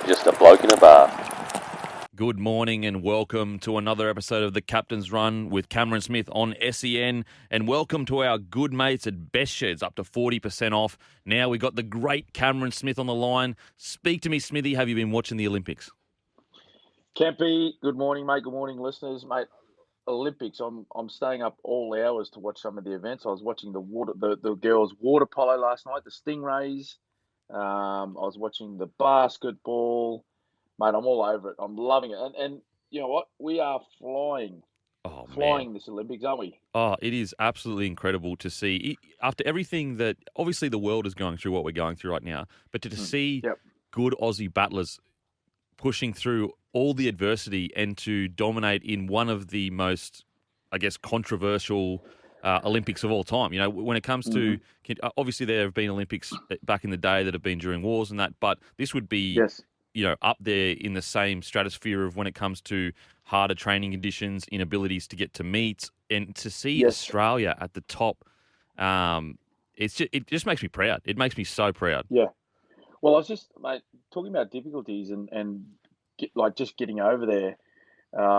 just a bloke in a bar. Good morning and welcome to another episode of The Captain's Run with Cameron Smith on SEN, and welcome to our good mates at Best Sheds, up to 40% off. Now we got the great Cameron Smith on the line. Speak to me, Smithy. Have you been watching the Olympics? Kempy, good morning, mate. Good morning, listeners, mate. Olympics. I'm staying up all hours to watch some of the events. I was watching the girls' water polo last night, the Stingrays. I was watching the basketball. Mate, I'm all over it. I'm loving it. And you know what? We are flying this Olympics, aren't we? Oh, it is absolutely incredible to see. After everything that, obviously the world is going through what we're going through right now, but to see good Aussie battlers pushing through all the adversity and to dominate in one of the most, I guess, controversial Olympics of all time. You know, when it comes to, obviously there have been Olympics back in the day that have been during wars and that, but this would be, up there in the same stratosphere of when it comes to harder training conditions, inabilities to get to meets, and to see Australia at the top, it just makes me proud. It makes me so proud. Yeah. Well, I was just, mate, talking about difficulties and just getting over there.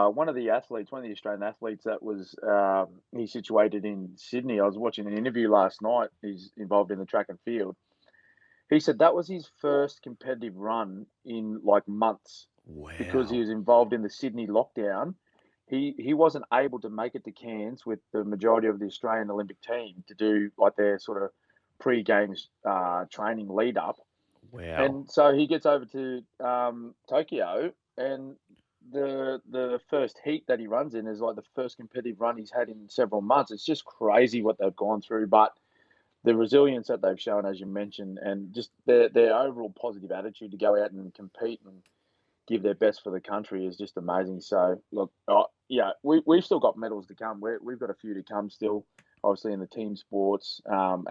One of the Australian athletes that was he's situated in Sydney. I was watching an interview last night. He's involved in the track and field. He said that was his first competitive run in like months. Wow. Because he was involved in the Sydney lockdown. He wasn't able to make it to Cairns with the majority of the Australian Olympic team to do like their sort of pre-games training lead up. Wow. And so he gets over to Tokyo, and the first heat that he runs in is like the first competitive run he's had in several months. It's just crazy what they've gone through, but the resilience that they've shown, as you mentioned, and just their overall positive attitude to go out and compete and give their best for the country is just amazing. So, look, we've still got medals to come. We've got a few to come still, obviously in the team sports.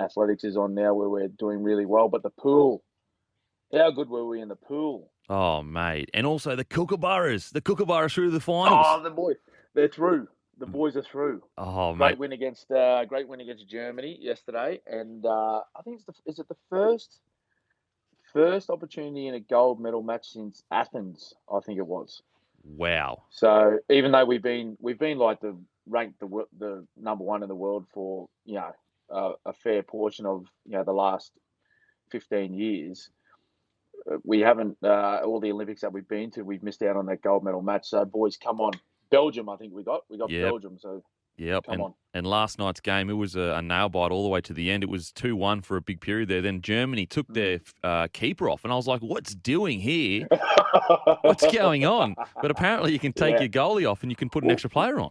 Athletics is on now where we're doing really well, but the pool, how good were we in the pool? Oh, mate. And also the Kookaburras. The Kookaburras through the finals. Oh, the boys. They're through. The boys are through. Oh, great mate. Win against Germany yesterday. And I think is it the first opportunity in a gold medal match since Athens, I think it was. Wow. So even though we've been like ranked the number one in the world for, a fair portion of, the last 15 years, we haven't, all the Olympics that we've been to, we've missed out on that gold medal match. So boys, come on. Belgium, I think we got Belgium. So come on. And last night's game, it was a nail bite all the way to the end. It was 2-1 for a big period there. Then Germany took their keeper off, and I was like, "What's doing here? What's going on?" But apparently, you can take your goalie off, and you can put an extra player on.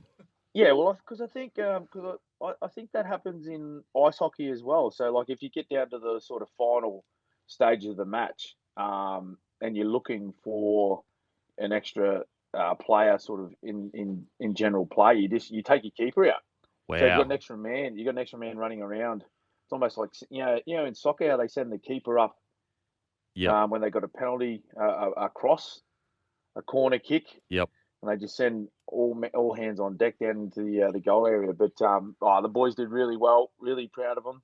Yeah, well, because I think I think that happens in ice hockey as well. So, like, if you get down to the sort of final stages of the match, and you're looking for an extra player sort of in general play, you take your keeper out. Wow. So you've got an extra man running around. It's almost like in soccer how they send the keeper up when they got a penalty, a cross, a corner kick. Yep. And they just send all hands on deck down into the goal area. But the boys did really well. Really proud of them.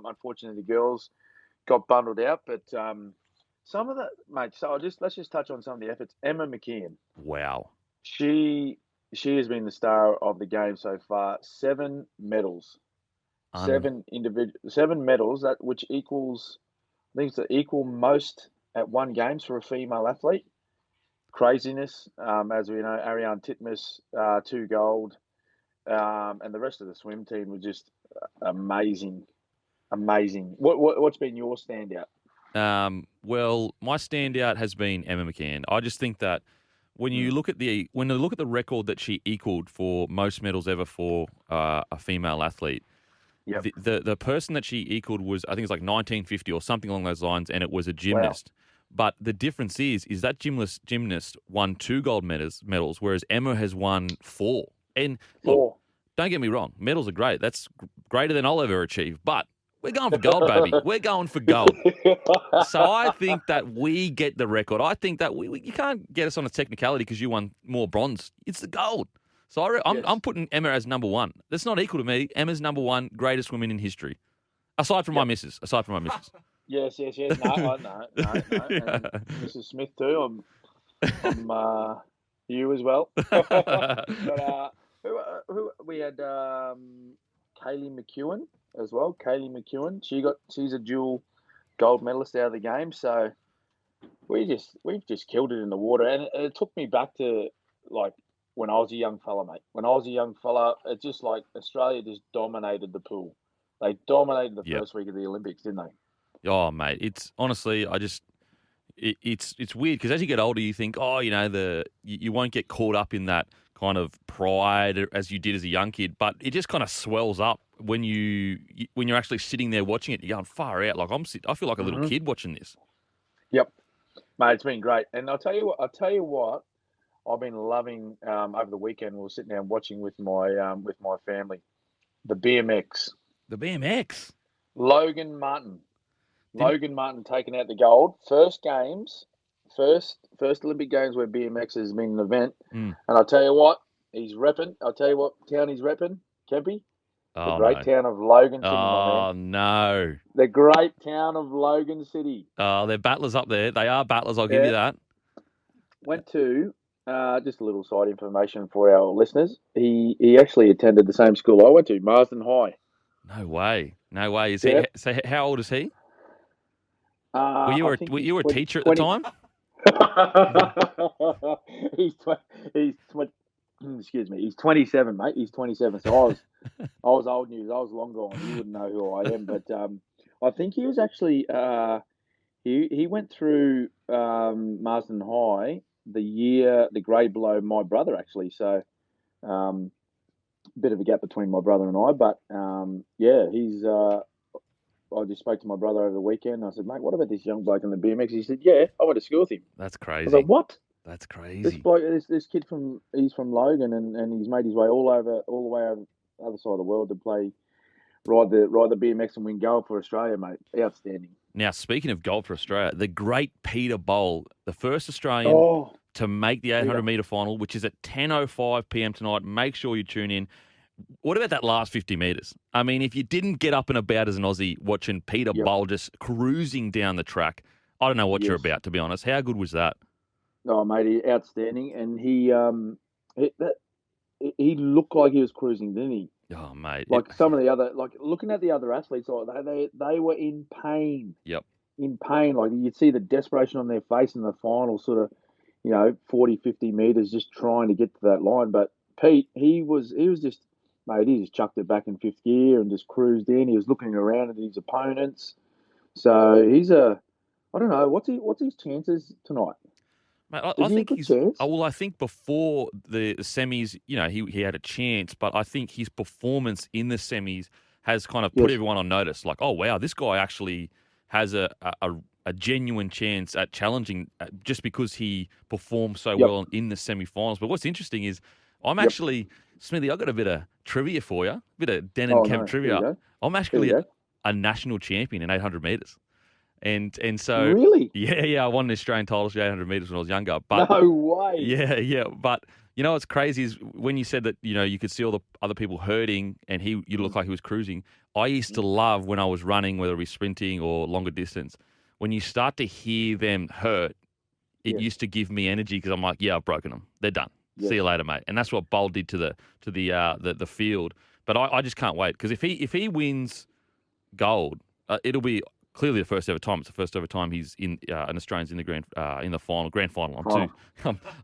Unfortunately, the girls got bundled out, but some of the mate. So let's just touch on some of the efforts. Emma McKeon. Wow. She has been the star of the game so far. 7 medals. 7 medals, which equals, I think it's the equal most at one games for a female athlete. Craziness. As we know, Ariane Titmus, 2 gold. And the rest of the swim team was just amazing. Amazing. What's been your standout? Well, my standout has been Emma McKeon. I just think that when you look at the record that she equaled for most medals ever for a female athlete, the person that she equaled was, I think it's like 1950 or something along those lines, and it was a gymnast. Wow. But the difference is that gymnast won 2 gold medals, whereas Emma has won 4. And look, don't get me wrong, medals are great. That's greater than I'll ever achieve. But we're going for gold, baby. We're going for gold. So I think that we get the record. I think that you can't get us on a technicality because you won more bronze. It's the gold. So I'm putting Emma as number 1. That's not equal to me. Emma's number 1, greatest woman in history. Aside from my missus. Yes, yes, yes. No, no. Yeah. And Mrs. Smith too. I'm you as well. But who we had Kaylee McEwen as well. Kaylee McEwen. She's a dual gold medalist out of the game. So we've just killed it in the water, and it took me back to like when I was a young fella, mate. When I was a young fella, it just like Australia just dominated the pool. They dominated the Yep. first week of the Olympics, didn't they? Oh, mate, it's honestly, it's weird because as you get older, you think, oh, you won't get caught up in that kind of pride as you did as a young kid, but it just kind of swells up when you're actually sitting there watching it. You're going far out. Like I feel like a little Mm-hmm. kid watching this. Yep, mate, it's been great. And I'll tell you what. I've been loving over the weekend. We were sitting down watching with my family. The BMX. The BMX. Logan Martin. Didn't Logan Martin taking out the gold. First Olympic Games where BMX has been an event. mm. And I'll tell you what, he's repping. I'll tell you what town he's repping, Kempy. The Oh great no. town of Logan City, my man. Oh no. The great town of Logan City. Oh, they're battlers up there. They are battlers. I'll give Yeah. you that. Went to just a little side information for our listeners. He actually attended the same school I went to, Marsden High. No way. No way. Is Yeah. he? So how old is he? Were I think you a teacher at 20. the time? He's excuse me. He's 27, mate. He's 27. So I was old news. I was long gone. You wouldn't know who I am, but I think he was actually he went through Marsden High the grade below my brother actually. So bit of a gap between my brother and I, but yeah, he's. I just spoke to my brother over the weekend. I said, mate, what about this young bloke in the BMX? He said, yeah, I went to school with him. That's I crazy. was like, what? That's This crazy. bloke, this kid he's from Logan, and he's made his way all the way over the other side of the world to ride the BMX and win gold for Australia, mate. Outstanding. Now, speaking of gold for Australia, the great Peter Bowl, the first Australian to make the 800-metre final, which is at 10:05 p.m. tonight. Make sure you tune in. What about that last 50 metres? I mean, if you didn't get up and about as an Aussie watching Peter Bowl just cruising down the track, I don't know what you're about, to be honest. How good was that? Oh, mate, outstanding. And he looked like he was cruising, didn't he? Oh, mate. Like some of the other, like looking at the other athletes, they were in pain. Yep. In pain. Like you'd see the desperation on their face in the final sort of, 40, 50 metres just trying to get to that line. But Pete, he was just, mate, he just chucked it back in fifth gear and just cruised in. He was looking around at his opponents. So I don't know, what's his chances tonight? Mate, I think he's. I think before the semis, he had a chance, but I think his performance in the semis has kind of put everyone on notice. Like, oh wow, this guy actually has a genuine chance at challenging just because he performed so well in the semi-finals. But what's interesting is I'm actually, Smithy, I've got a bit of trivia for you, a bit of Den and Kev trivia. I'm actually a national champion in 800 metres. And so really, I won an Australian title for 800 metres when I was younger. But no way. Yeah. But what's crazy is when you said that you could see all the other people hurting and you looked like he was cruising. I used to love when I was running, whether it be sprinting or longer distance, when you start to hear them hurt, it used to give me energy because I'm like, yeah, I've broken them. They're done. See you later, mate. And that's what Bowl did to the field. But I just can't wait because if he wins gold, it'll be clearly the first ever time. It's the first ever time he's in an Australian's in the grand final.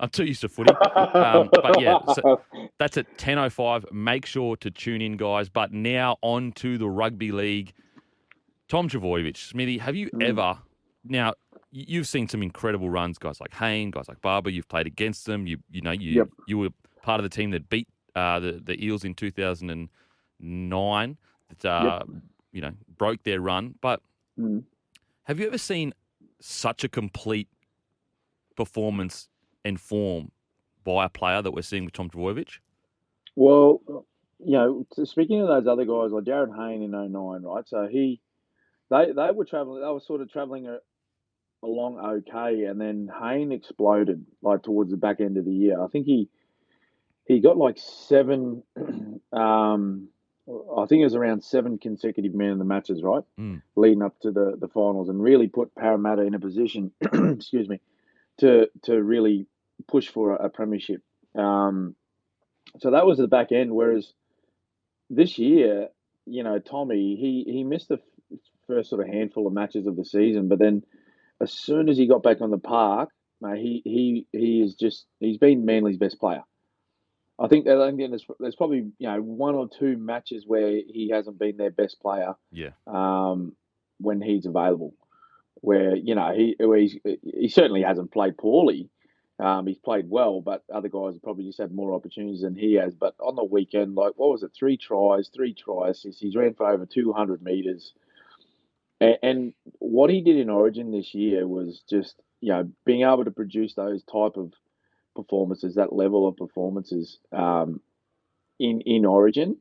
I'm too used to footy. But yeah, so that's at 10:05. Make sure to tune in, guys. But now on to the rugby league. Tom Trbojevic, Smithy, have you ever now? You've seen some incredible runs, guys like Hayne, guys like Barber. You've played against them. You were part of the team that beat the Eels in 2009. That broke their run, but. Have you ever seen such a complete performance and form by a player that we're seeing with Tom Trbojevic? Well, speaking of those other guys like Jared Hayne in 09, right? So they were traveling. They were sort of traveling along okay, and then Hayne exploded like towards the back end of the year. I think he got like 7 I think it was around 7 consecutive man of the matches, right, Mm. leading up to the finals, and really put Parramatta in a position, excuse me, to really push for a premiership. Um, so that was the back end. Whereas this year, Tommy, he missed the first sort of handful of matches of the season, but then as soon as he got back on the park, mate, he is just he's been Manly's best player. I think there's probably one or two matches where he hasn't been their best player Yeah. when he's available. Where he certainly hasn't played poorly. He's played well, but other guys have probably just had more opportunities than he has. But on the weekend, like what was it? Three tries. He's ran for over 200 meters. And what he did in Origin this year was just being able to produce those type of performances, that level of performances in Origin.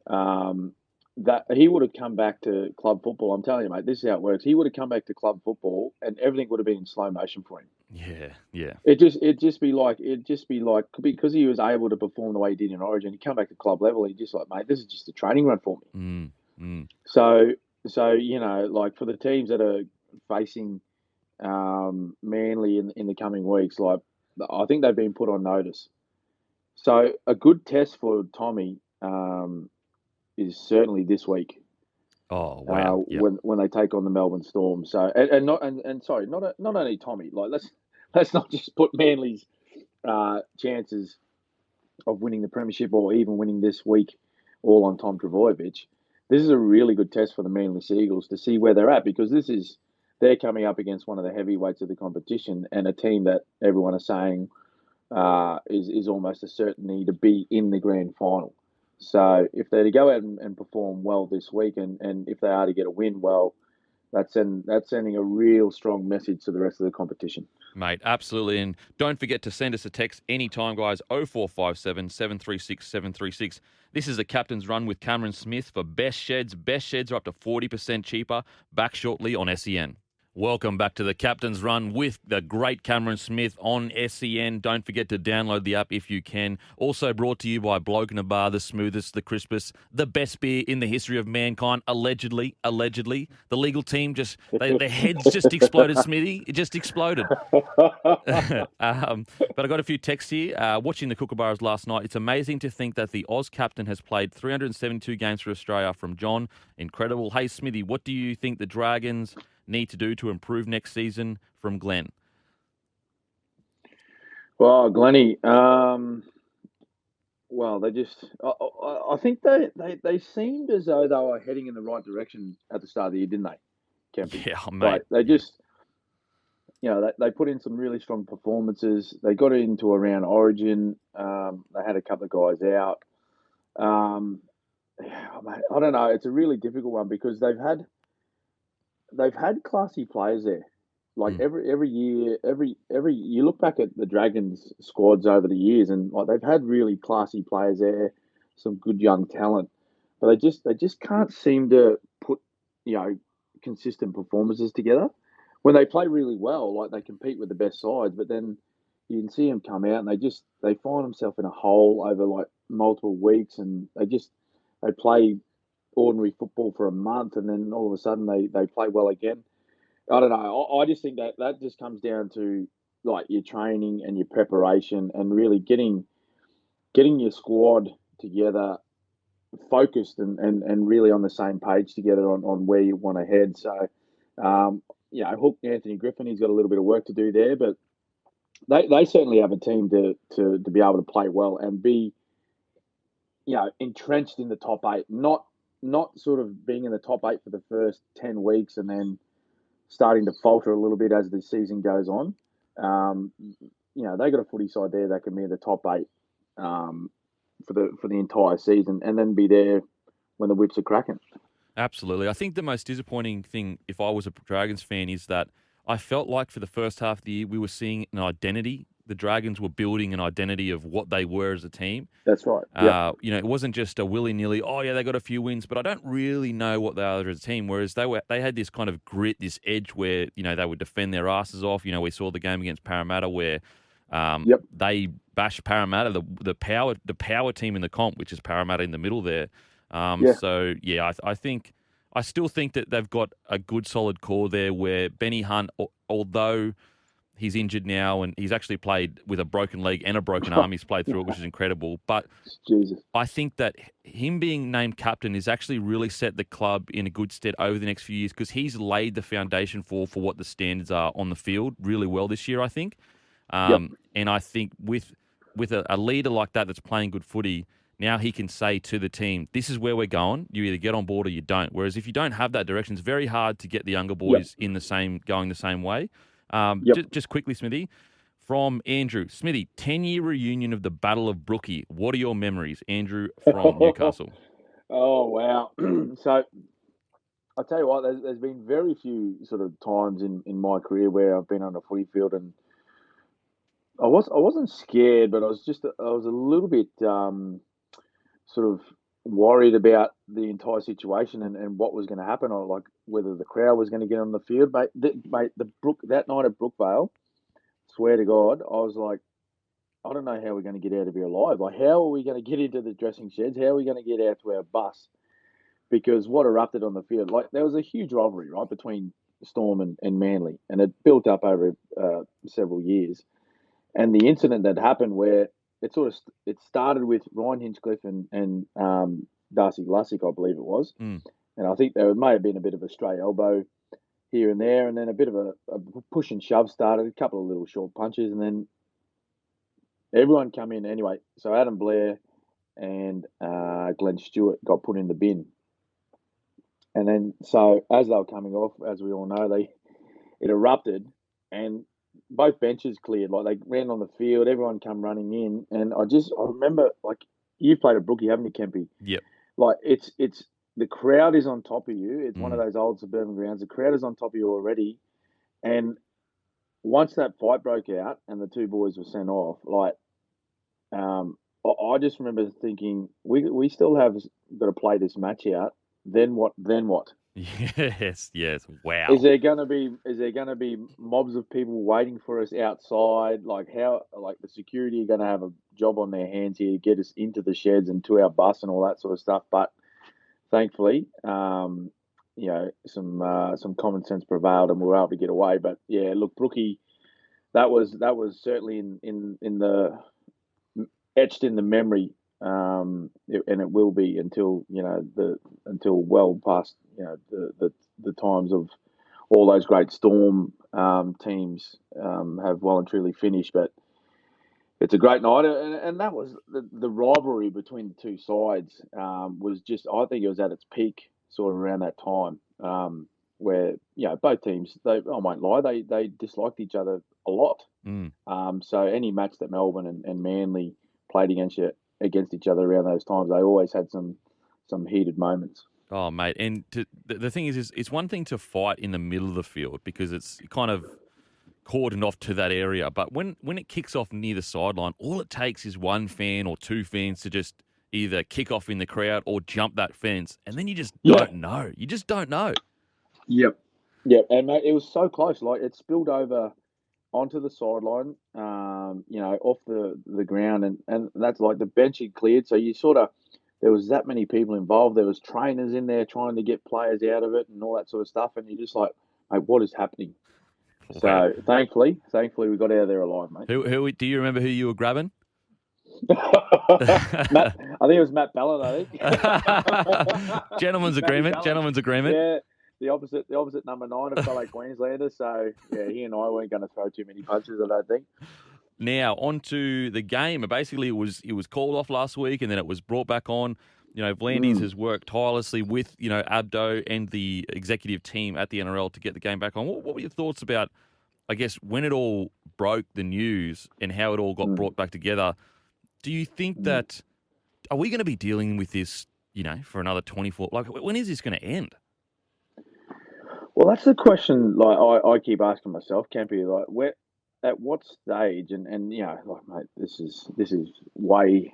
Um, that he would have come back to club football. I'm telling you, mate, this is how it works. He would have come back to club football, and everything would have been in slow motion for him. Yeah. Yeah. It'd just be like because he was able to perform the way he did in Origin. He'd come back to club level. He'd just like, mate, this is just a training run for me. So like for the teams that are facing Manly in the coming weeks, like I think they've been put on notice. So a good test for Tommy is certainly this week. Oh wow. Yep. When they take on the Melbourne Storm. So and sorry, not only Tommy. Like let's not just put Manly's chances of winning the premiership or even winning this week all on Tom Trbojevic. This is a really good test for the Manly Seagulls to see where they're at because they're coming up against one of the heavyweights of the competition and a team that everyone is saying is almost a certainty to be in the grand final. So if they're to go out and perform well this week, and if they are to get a win, well, that's sending a real strong message to the rest of the competition. Mate, absolutely. And don't forget to send us a text anytime, guys. 0457 736 736. This is a captain's run with Cameron Smith for best sheds. Best sheds are up to 40% cheaper. Back shortly on SEN. Welcome back to the Captain's Run with the great Cameron Smith on SEN. Don't forget to download the app if you can. Also brought to you by Bloke in a Bar, the smoothest, the crispest, the best beer in the history of mankind. Allegedly. The legal team their heads just exploded, Smithy. It just exploded. But I got a few texts here. Watching the Kookaburras last night, it's amazing to think that the Oz captain has played 372 games for Australia from John. Incredible. Hey, Smithy, what do you think the Dragons need to do to improve next season from Glenn? Well, Glenny, well, they just, I think they seemed as though they were heading in the right direction at the start of the year, didn't they, Kempy? Yeah, mate. Like, they just, they put in some really strong performances. They got into around Origin. They had a couple of guys out. Mate, I don't know. It's a really difficult one because they've had classy players there. Like every year, you look back at the Dragons squads over the years, and like they've had really classy players there, some good young talent, but they just can't seem to put consistent performances together. When they play really well, like they compete with the best sides, but then you can see them come out and they find themselves in a hole over like multiple weeks, and they play ordinary football for a month, and then all of a sudden they play well again. I don't know. I just think that just comes down to like your training and your preparation, and really getting your squad together, focused and really on the same page together on where you want to head. So, Hook Anthony Griffin, he's got a little bit of work to do there, but they certainly have a team to be able to play well and be entrenched in the top eight, not sort of being in the top eight for the first 10 weeks and then starting to falter a little bit as the season goes on. They got a footy side there that can be in the top eight for the entire season and then be there when the whips are cracking. Absolutely. I think the most disappointing thing, if I was a Dragons fan, is that I felt like for the first half of the year we were seeing an identity. The Dragons were building an identity of what they were as a team. That's right. Yep. It wasn't just a willy-nilly, oh, yeah, they got a few wins, but I don't really know what they are as a team, whereas they had this kind of grit, this edge where, they would defend their asses off. We saw the game against Parramatta where they bashed Parramatta, the power team in the comp, which is Parramatta in the middle there. Yeah. So yeah, I still think that they've got a good solid core there. Where Benny Hunt, although he's injured now and he's actually played with a broken leg and a broken arm, he's played through it, which is incredible. But Jesus. I think that him being named captain is actually really set the club in a good stead over the next few years because he's laid the foundation for what the standards are on the field really well this year, I think. Yep. And I think with a leader like that that's playing good footy, now he can say to the team, this is where we're going. You either get on board or you don't. Whereas if you don't have that direction, it's very hard to get the younger Yep. boys going the same way. Yep. Just quickly, Smithy, from Andrew. Smithy, 10-year reunion of the Battle of Brookvale. What are your memories? Andrew from Newcastle. Oh, wow. So I'll tell you what, there's been very few sort of times in my career where I've been on a footy field and I wasn't scared, but I was a little bit sort of worried about the entire situation and what was going to happen, or like whether the crowd was going to get on the field. Mate, that night at Brookvale, swear to God, I was like, I don't know how we're going to get out of here alive. Like, how are we going to get into the dressing sheds? How are we going to get out to our bus? Because what erupted on the field, like there was a huge rivalry, right, between Storm and Manly, and it built up over several years. And the incident that happened where it started with Ryan Hinchcliffe and Darcy Lussick, I believe it was. Mm. And I think there may have been a bit of a stray elbow here and there, and then a bit of a push and shove started, a couple of little short punches, and then everyone come in anyway. So Adam Blair and Glenn Stewart got put in the bin. And then, so as they were coming off, as we all know, it erupted, and both benches cleared. Like they ran on the field, everyone come running in, and I remember, like, you've played at Brookie, haven't you, Kempy? Yep. Like it's the crowd is on top of you. It's one of Mm. those old suburban grounds. The crowd is on top of you already, and once that fight broke out and the two boys were sent off, like, I just remember thinking, we still have got to play this match out. Then what? Then what? Yes. Wow. Is there gonna be mobs of people waiting for us outside? Like how? Like the security are gonna have a job on their hands here, get us into the sheds and to our bus and all that sort of stuff. But thankfully, some common sense prevailed and we were able to get away. But yeah, look, Brookie, that was certainly in the etched in the memory, and it will be until well past the times of all those great Storm teams have well and truly finished. But it's a great night, and that was the rivalry between the two sides was just, I think it was at its peak sort of around that time, where both teams, I won't lie, they disliked each other a lot. Mm. So any match that Melbourne and Manly played against each other around those times, they always had some heated moments. Oh, mate. And the thing is it's one thing to fight in the middle of the field because it's kind of cordoned off to that area. But when it kicks off near the sideline, all it takes is one fan or two fans to just either kick off in the crowd or jump that fence. And then you just don't know. You just don't know. Yep. And mate, it was so close. Like it spilled over onto the sideline, off the ground, and that's like the bench had cleared. So there was that many people involved. There was trainers in there trying to get players out of it and all that sort of stuff. And you're just like, mate, what is happening? Wow. So thankfully we got out of there alive, mate. Who do you remember who you were grabbing? Matt, I think it was Matt Ballard. I think. Gentleman's agreement. Yeah. The opposite number 9 of fellow Queenslander. So yeah, he and I weren't going to throw too many punches, I don't think. Now on to the game. Basically, it was called off last week, and then it was brought back on. Vlandis has worked tirelessly with Abdo and the executive team at the NRL to get the game back on. What were your thoughts about, I guess, when it all broke, the news, and how it all got brought back together? Do you think that are we going to be dealing with this, for another 24? Like, when is this going to end? Well, that's the question. Like I keep asking myself, Campy. Like, at what stage? And like, mate, this is way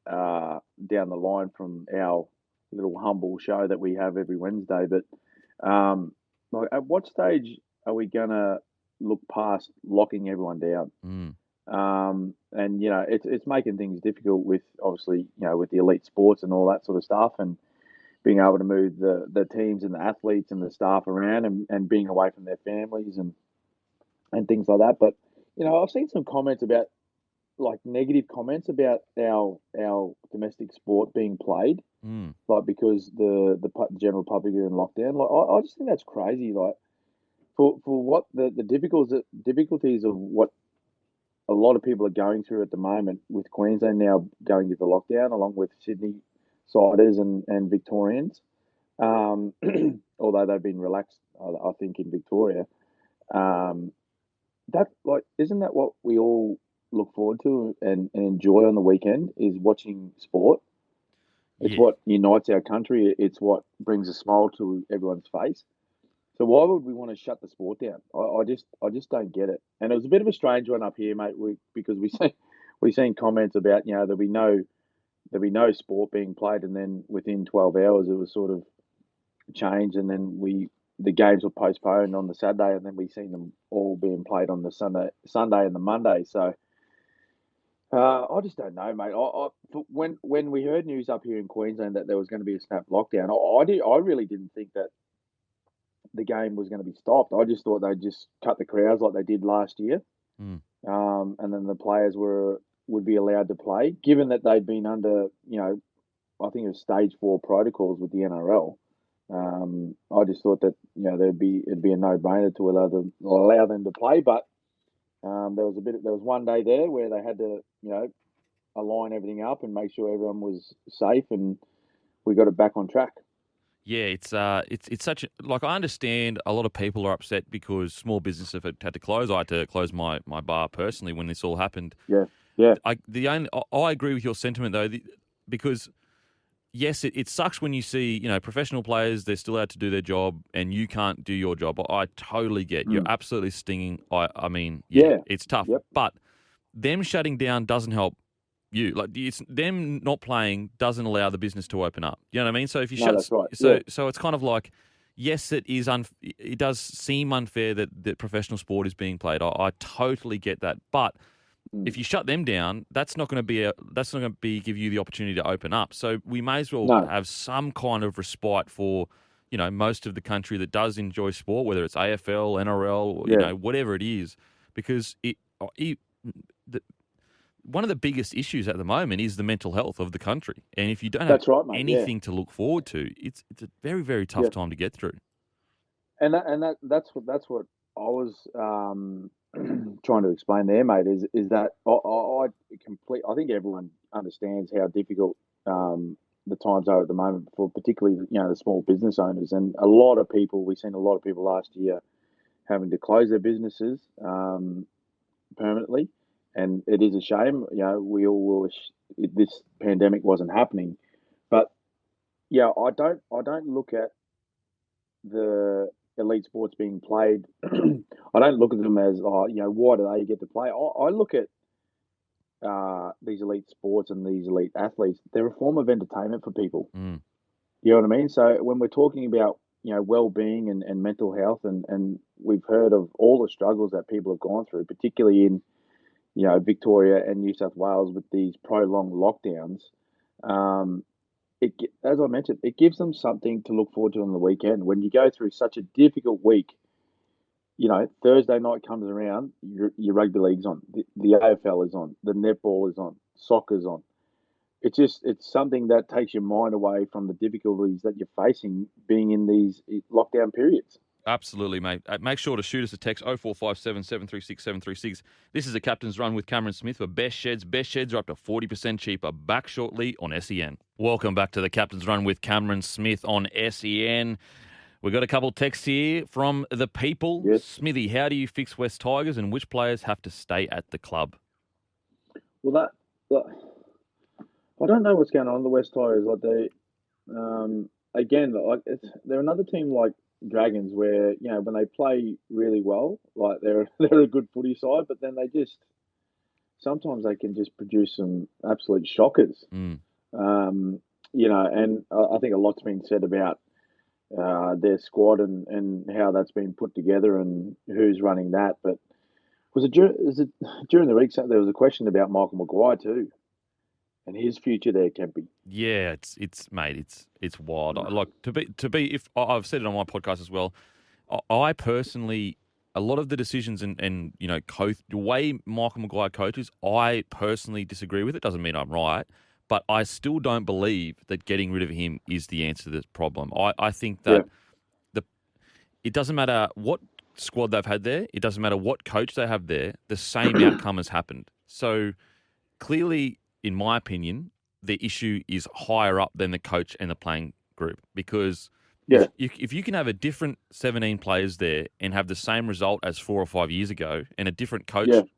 down the line from our little humble show that we have every Wednesday. But like, at what stage are we gonna look past locking everyone down? And it's making things difficult with obviously with the elite sports and all that sort of stuff, and being able to move the teams and the athletes and the staff around, and being away from their families and things like that. But I've seen some comments about, like, negative comments about our domestic sport being played, Mm. like, because the general public are in lockdown. Like, I just think that's crazy. Like, for what the difficulties of what a lot of people are going through at the moment, with Queensland now going into lockdown, along with Sydney siders and Victorians. Although they've been relaxed, I think, in Victoria. Um, that, like, isn't that what we all look forward to and enjoy on the weekend? Is watching sport. It's Yeah. what unites our country. It's what brings a smile to everyone's face. So why would we want to shut the sport down? I just don't get it. And it was a bit of a strange one up here, mate, because we seen comments about there'll be no sport being played, and then within 12 hours it was sort of changed, and then the games were postponed on the Saturday, and then we seen them all being played on the Sunday and the Monday. So I just don't know, mate. When we heard news up here in Queensland that there was going to be a snap lockdown, I really didn't think that the game was going to be stopped. I just thought they'd just cut the crowds like they did last year, Mm. and then the players would be allowed to play, given that they'd been under, I think it was stage 4 protocols with the NRL. I just thought that it'd be a no-brainer to allow them to play, but there was one day there where they had to align everything up and make sure everyone was safe, and we got it back on track. Yeah, it's such like, I understand a lot of people are upset because small businesses have had to close. I had to close my bar personally when this all happened. Yeah, yeah, I agree with your sentiment though, because yes, it sucks when you see professional players, they're still out to do their job and you can't do your job. I totally get you're mm. absolutely stinging. I mean, yeah, Yeah, it's tough, yep. but them shutting down doesn't help you. Like, it's them not playing doesn't allow the business to open up. You know what I mean? So if you No, shut, that's right. Yeah, so it's kind of like, yes, it does seem unfair that professional sport is being played. I totally get that, but mm. if you shut them down, that's not going to be give you the opportunity to open up. So we may as well No, have some kind of respite for most of the country that does enjoy sport, whether it's AFL, NRL, or, yeah, whatever it is, because the, one of the biggest issues at the moment is the mental health of the country. And if you don't have that's right, mate. Yeah, anything to look forward to, it's a very, very tough yeah. time to get through. That's what I was trying to explain there, mate. Is that I think everyone understands how difficult the times are at the moment for particularly the small business owners, and a lot of people. We've seen a lot of people last year having to close their businesses permanently, and it is a shame. We all wish this pandemic wasn't happening, but yeah, I don't look at the elite sports being played. I don't look at them as, why do they get to play? I look at these elite sports and these elite athletes. They're a form of entertainment for people. Mm. You know what I mean? So when we're talking about well-being and mental health, and we've heard of all the struggles that people have gone through, particularly in Victoria and New South Wales with these prolonged lockdowns. Um, as I mentioned, it gives them something to look forward to on the weekend. When you go through such a difficult week, Thursday night comes around, your rugby league's on, the AFL is on, the netball is on, soccer's on. It's something that takes your mind away from the difficulties that you're facing being in these lockdown periods. Absolutely, mate. Make sure to shoot us a text 0457 736 736. This is a Captain's Run with Cameron Smith for Best Sheds. Best Sheds are up to 40% cheaper. Back shortly on SEN. Welcome back to the Captain's Run with Cameron Smith on SEN. We've got a couple texts here from the people. Yes. Smithy, how do you fix West Tigers and which players have to stay at the club? Well, I don't know what's going on in the West Tigers. Like, again, like, they're another team like Dragons, where when they play really well, like, they're a good footy side, but then they just sometimes they can just produce some absolute shockers. Mm. And I think a lot's been said about their squad and how that's been put together and who's running that. But during the week? There was a question about Michael Maguire too and his future there, Kempy. Yeah, it's mate, it's wild. Like to be. If I've said it on my podcast as well, I personally, a lot of the decisions and the way Michael Maguire coaches, I personally disagree with it. Doesn't mean I'm right, but I still don't believe that getting rid of him is the answer to this problem. I think Yeah, that the it doesn't matter what squad they've had there, it doesn't matter what coach they have there, the same outcome has happened. So clearly, in my opinion, the issue is higher up than the coach and the playing group because yeah, if you can have a different 17 players there and have the same result as 4 or 5 years ago and a different yeah, coach,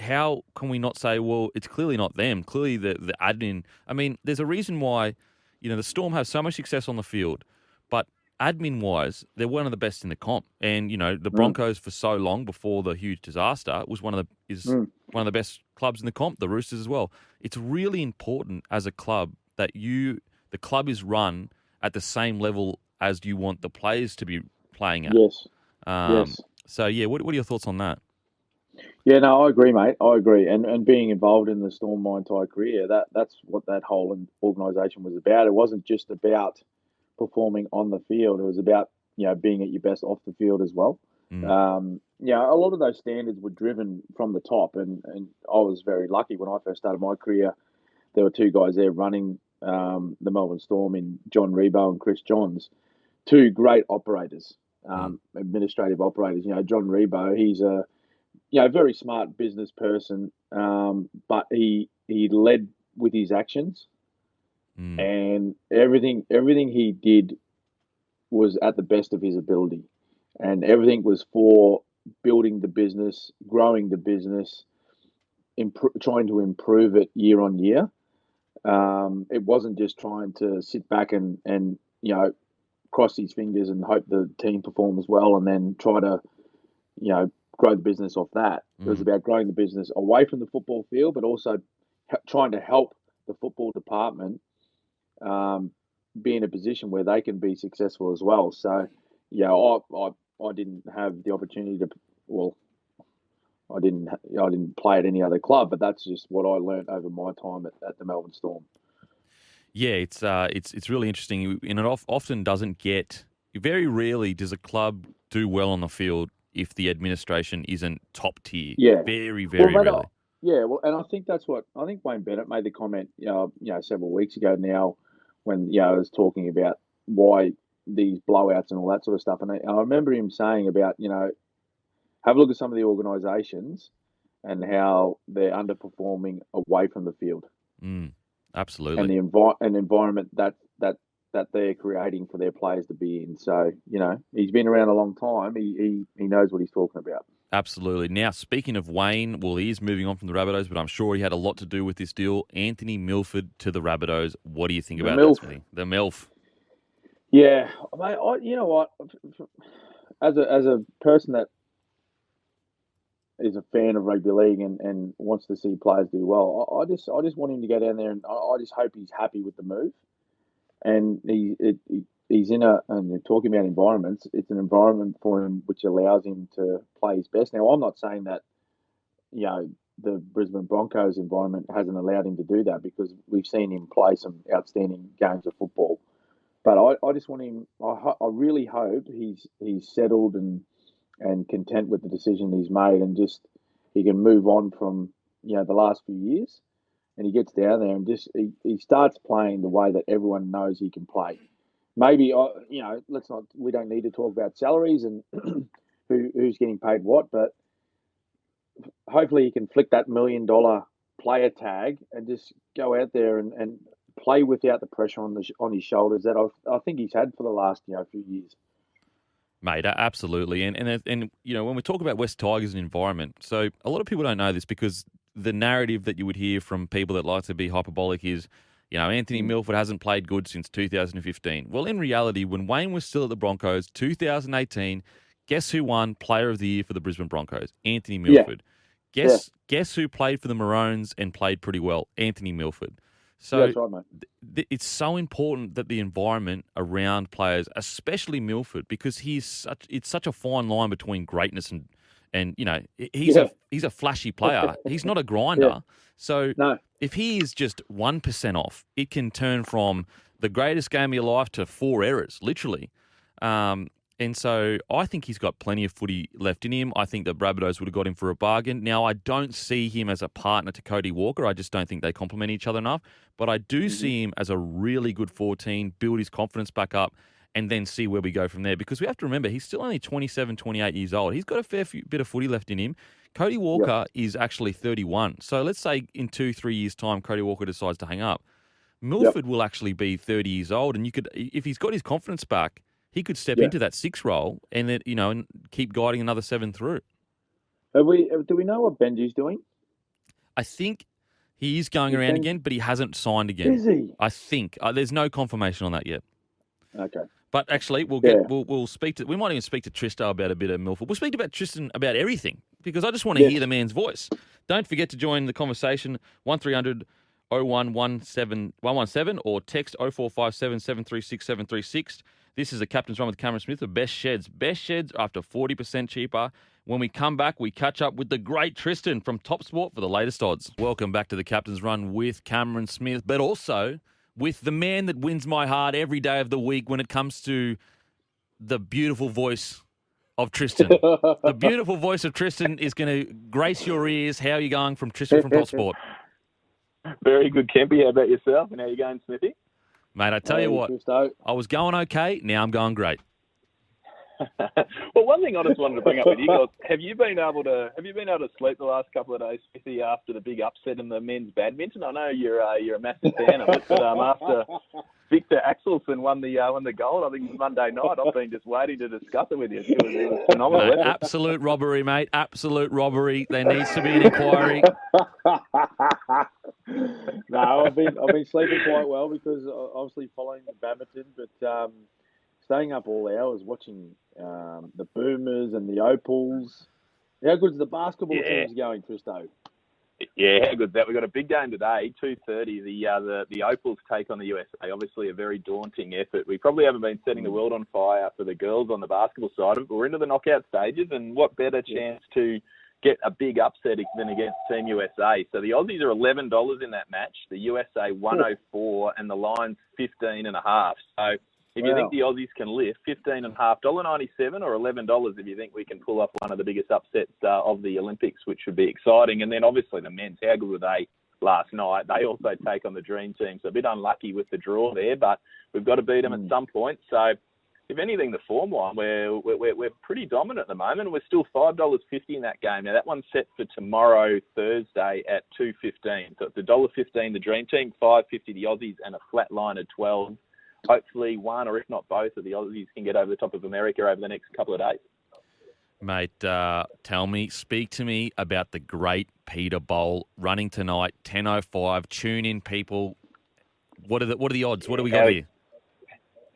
how can we not say, well, it's clearly not them? Clearly the admin. I mean, there's a reason why, the Storm have so much success on the field, but admin-wise, they're one of the best in the comp. And, the mm, Broncos for so long before the huge disaster was one of the best clubs in the comp, the Roosters as well. It's really important as a club that the club is run at the same level as you want the players to be playing at. yes, Um, yes. so, yeah, what are your thoughts on that? Yeah, no, I agree, mate. I agree. And being involved in the Storm my entire career, that's what that whole organisation was about. It wasn't just about performing on the field. It was about being at your best off the field as well. Mm, A lot of those standards were driven from the top, and I was very lucky when I first started my career. There were two guys there running the Melbourne Storm in John Rebo and Chris Johns, two great operators, mm, administrative operators. John Rebo, he's a very smart business person, but he led with his actions, mm, and everything he did was at the best of his ability, and everything was for building the business, growing the business, trying to improve it year on year. It wasn't just trying to sit back and cross his fingers and hope the team performs well, and then try to grow the business off that. It was mm. about growing the business away from the football field, but also trying to help the football department um, be in a position where they can be successful as well. So, I didn't have the opportunity to. Well, I didn't play at any other club, but that's just what I learned over my time at the Melbourne Storm. Yeah, it's really interesting, and it often doesn't get. Very rarely does a club do well on the field if the administration isn't top tier. Yeah. Very, Well, very mate, rarely. yeah. Well, and I think that's what I think Wayne Bennett made the comment, several weeks ago now, when I was talking about why these blowouts and all that sort of stuff, and I remember him saying about have a look at some of the organisations and how they're underperforming away from the field Mm, and absolutely. the environment that they're creating for their players to be in. So he's been around a long time. He knows what he's talking about. Absolutely. Now, speaking of Wayne, well, he is moving on from the Rabbitohs, but I'm sure he had a lot to do with this deal. Anthony Milford to the Rabbitohs. What do you think The about that, MILF, Smithy? The MILF. yeah, mate. You know what? As a person that is a fan of rugby league and wants to see players do well, I just want him to go down there, and I just hope he's happy with the move. And he's in and you're talking about environments. It's an environment for him which allows him to play his best. Now, I'm not saying that the Brisbane Broncos environment hasn't allowed him to do that, because we've seen him play some outstanding games of football. But I just want him. I really hope he's settled and content with the decision he's made, and just he can move on from the last few years, and he gets down there and just he starts playing the way that everyone knows he can play. Maybe let's not. We don't need to talk about salaries and who's getting paid what, but hopefully he can flick that $1 million player tag and just go out there and play without the pressure on his shoulders that I think he's had for the last few years. Mate, absolutely. And when we talk about West Tigers and environment, so a lot of people don't know this because the narrative that you would hear from people that like to be hyperbolic is, Anthony Mm. Milford hasn't played good since 2015. Well, in reality, when Wayne was still at the Broncos, 2018, guess who won Player of the Year for the Brisbane Broncos? Anthony Yeah, Milford. yeah, Guess who played for the Maroons and played pretty well? Anthony Milford. yeah. So That's right, mate. it's so important that the environment around players, especially Milford, because it's such a fine line between greatness And, he's a flashy player. He's not a grinder. Yeah. So No. if he is just 1% off, it can turn from the greatest game of your life to 4 errors, literally. And so I think he's got plenty of footy left in him. I think that Rabbitohs would have got him for a bargain. Now, I don't see him as a partner to Cody Walker. I just don't think they complement each other enough. But I do see him as a really good 14, build his confidence back up, and then see where we go from there. Because we have to remember, he's still only 27, 28 years old. He's got a fair bit of footy left in him. Cody Walker is actually 31. So let's say in 2-3 years' time, Cody Walker decides to hang up. Milford will actually be 30 years old. And you could, if he's got his confidence back, he could step into that 6 role and then, and keep guiding another 7 through. Do we know what Benji's doing? I think he is going around again, but he hasn't signed again. Is he? I think there's no confirmation on that yet. Okay. But actually, we'll speak to. We might even speak to Tristan about a bit of Milford. We'll speak about Tristan about everything because I just want to hear the man's voice. Don't forget to join the conversation 1300 0117 or text 0457 736 736. This is the Captain's Run with Cameron Smith of Best Sheds. Best Sheds are after 40% cheaper. When we come back, we catch up with the great Tristan from TopSport for the latest odds. Welcome back to the Captain's Run with Cameron Smith, but also with the man that wins my heart every day of the week when it comes to the beautiful voice of Tristan. The beautiful voice of Tristan is going to grace your ears. How are you going from Tristan from TopSport? Very good, Kempy. How about yourself? And how you going, Smithy? Mate, I tell you what, I was going okay. Now I'm going great. Well, one thing I just wanted to bring up with you guys: have you been able to sleep the last couple of days, Smithy, after the big upset in the men's badminton? I know you're a massive fan of it, but after Victor Axelsen won the gold, I think it was Monday night. I've been just waiting to discuss it with you. It was phenomenal. Mate, absolute robbery, mate. Absolute robbery. There needs to be an inquiry. No, I've been sleeping quite well because obviously following the badminton, but staying up all hours watching the Boomers and the Opals. How good's the basketball teams going, Tristo? Yeah, how good's that? We've got a big game today, 2:30. The Opals take on the USA. Obviously, a very daunting effort. We probably haven't been setting the world on fire for the girls on the basketball side of it, but we're into the knockout stages, and what better chance to get a big upset than against Team USA. So the Aussies are $11 in that match, the USA 104, and the line's 15.5. So if you think the Aussies can lift, $15.5, $1.97 or $11 if you think we can pull off one of the biggest upsets of the Olympics, which would be exciting. And then obviously the men's, how good were they last night? They also take on the Dream Team, so a bit unlucky with the draw there, but we've got to beat them at some point. So if anything, the form line, we're pretty dominant at the moment. We're still $5.50 in that game. Now, that one's set for tomorrow, Thursday, at 2:15. So it's $1.15 the Dream Team, $5.50 the Aussies, and a flat line at 12. Hopefully one, or if not both, of the Aussies can get over the top of America over the next couple of days. Mate, speak to me about the great Peter Bowl running tonight, 10:05. Tune in, people. What are the odds? What do we got here?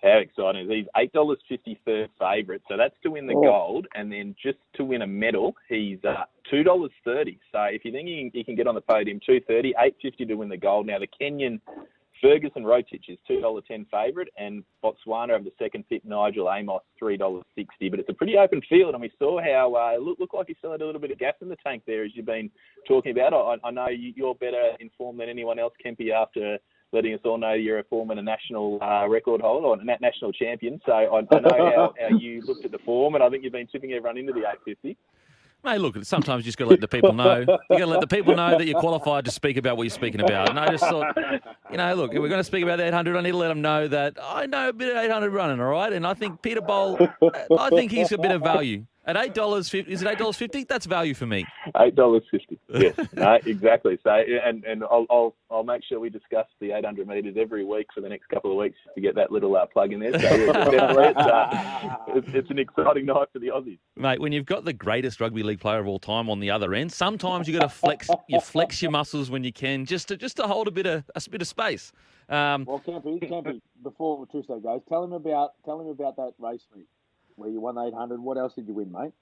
How exciting is he? He's $8.50 third favourite, so that's to win the gold, and then just to win a medal, he's $2.30. So if you think he can get on the podium, $2.30, $8.50 to win the gold. Now the Kenyan Ferguson Rotich is $2.10 favourite, and Botswana of the second pick, Nigel Amos, $3.60. But it's a pretty open field, and we saw how it looked like he still had a little bit of gas in the tank there, as you've been talking about. I know you're better informed than anyone else, Kempy, after letting us all know you're a former national record holder or national champion. So I know how you looked at the form, and I think you've been tipping everyone into the 850. Mate, look, sometimes you just got to let the people know. You got to let the people know that you're qualified to speak about what you're speaking about. And I just thought, look, if we're going to speak about the 800, I need to let them know that I know a bit of 800 running, all right? And I think Peter Bowl, I think he's a bit of value. At $8.50, is it $8.50? That's value for me. $8.50. Yes, no, exactly. So, and I'll make sure we discuss the 800 metres every week for the next couple of weeks to get that little plug in there. So yeah, definitely, it's an exciting night for the Aussies, mate. When you've got the greatest rugby league player of all time on the other end, sometimes you got to flex your muscles when you can, just to hold a bit of space. Well, Campy, before Tristan goes, tell him about that race meet where you won 800. What else did you win, mate?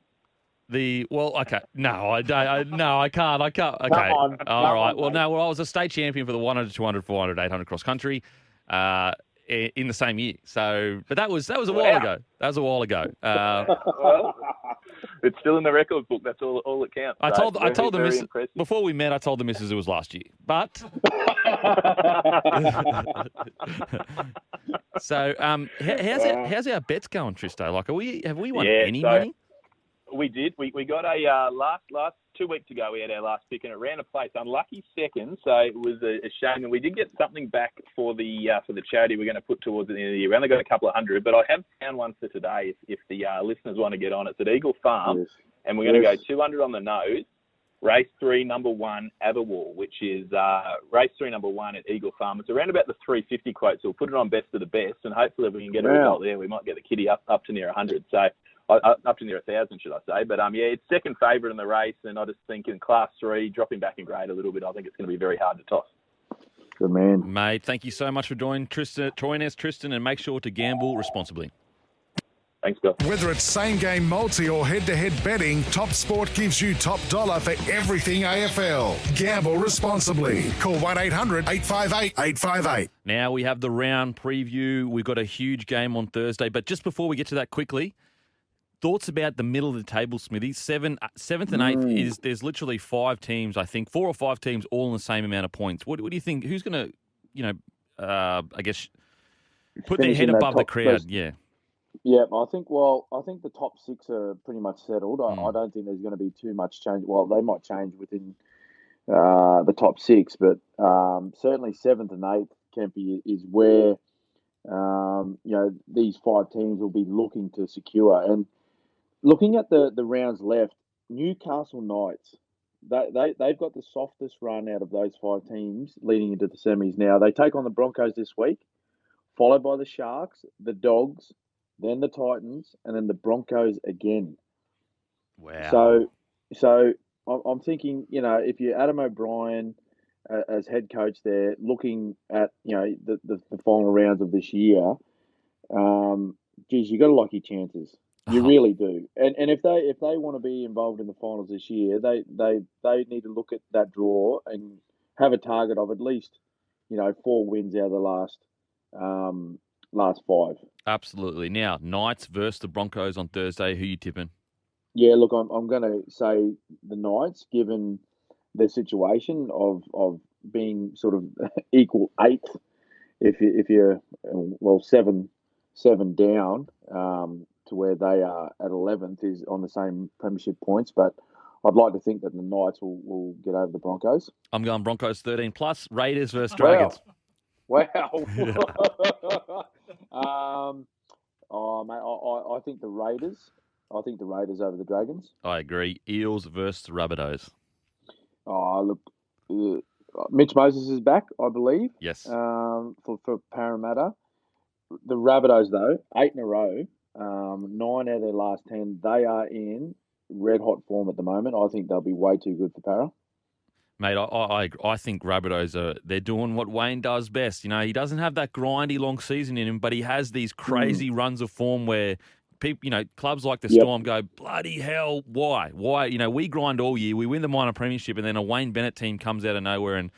Okay. No, I can't. Okay. Come on. All right. Well, I was a state champion for the 100, 200, 400, 800 cross country in the same year. So, but that was a while ago. That was a while ago. It's still in the records book. That's all it counts. I told the missus impressive. before we met. I told the missus it was last year, but so how's our bets going, Tristo? Like, have we won any money? We did. We got a last 2 weeks ago. We had our last pick and it ran a place. Unlucky second, so it was a shame. And we did get something back for the charity we're going to put towards the end of the year. We only got a couple of hundred, but I have found one for today. If the listeners want to get on, it's at Eagle Farm, and we're going to go 200 on the nose. Race 3, number 1, Aberwall, which is race 3, number 1 at Eagle Farm. It's around about the 350 quote, so we'll put it on best of the best, and hopefully if we can get a result there, we might get the kitty up to near 100. So. Up to near 1,000, should I say. But, it's second favourite in the race, and I just think in Class 3, dropping back in grade a little bit, I think it's going to be very hard to toss. Good man. Mate, thank you so much for joining Tristan, and make sure to gamble responsibly. Thanks, Bill. Whether it's same-game multi or head-to-head betting, TopSport gives you top dollar for everything AFL. Gamble responsibly. Call 1-800-858-858. Now we have the round preview. We've got a huge game on Thursday. But just before we get to that quickly, thoughts about the middle of the table, Smithy? Seventh and eighth there's literally 5 teams, I think, 4 or 5 teams all in the same amount of points. What do you think? Who's going to, I guess, put their head above the crowd? Yeah. Yeah, I think the top 6 are pretty much settled. I don't think there's going to be too much change. Well, they might change within the top 6, but certainly 7th and 8th, Kempy, is where these 5 teams will be looking to secure. And looking at the rounds left, Newcastle Knights, they've got the softest run out of those 5 teams leading into the semis. Now, they take on the Broncos this week, followed by the Sharks, the Dogs, then the Titans, and then the Broncos again. Wow. So I'm thinking, if you're Adam O'Brien as head coach there, looking at, the final rounds of this year, you got to like your chances. You really do. And if they want to be involved in the finals this year, they need to look at that draw and have a target of at least, 4 wins out of the last 5. Absolutely. Now, Knights versus the Broncos on Thursday. Who you tipping? Yeah, look, I'm going to say the Knights, given their situation of being sort of equal 8th, if you're 7 down, to where they are at 11th is on the same premiership points, but I'd like to think that the Knights will get over the Broncos. I'm going Broncos 13 plus, Raiders versus Dragons. Wow. Mate, I think the Raiders. I think the Raiders over the Dragons. I agree. Eels versus Rabbitohs. Look, Mitch Moses is back, I believe. Yes. For Parramatta. The Rabbitohs, though, 8 in a row, 9 out of their last 10, they are in red-hot form at the moment. I think they'll be way too good for Para. Mate, I think Rabbitohs they're doing what Wayne does best. He doesn't have that grindy long season in him, but he has these crazy runs of form where people, clubs like the Storm go, bloody hell, why? We grind all year, we win the minor premiership, and then a Wayne Bennett team comes out of nowhere and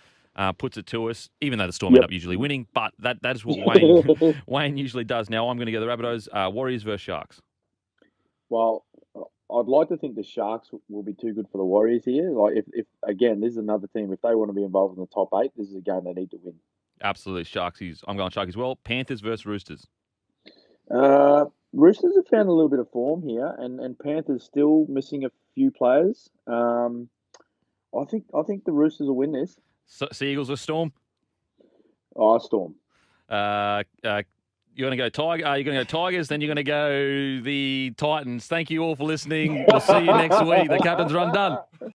puts it to us, even though the Storm end up usually winning, but that is what Wayne usually does. Now I'm going to go the Rabbitohs, Warriors versus Sharks. Well, I'd like to think the Sharks will be too good for the Warriors here. Like, if again, this is another team. If they want to be involved in the top 8, this is a game they need to win. Absolutely, Sharksies. I'm going Sharks as well. Panthers versus Roosters. Roosters have found a little bit of form here, and Panthers still missing a few players. I think the Roosters will win this. Seagulls or Storm? Storm. You're going to go Tiger. You're going to go Tigers. Then you're going to go the Titans. Thank you all for listening. We'll see you next week. The captain's run done.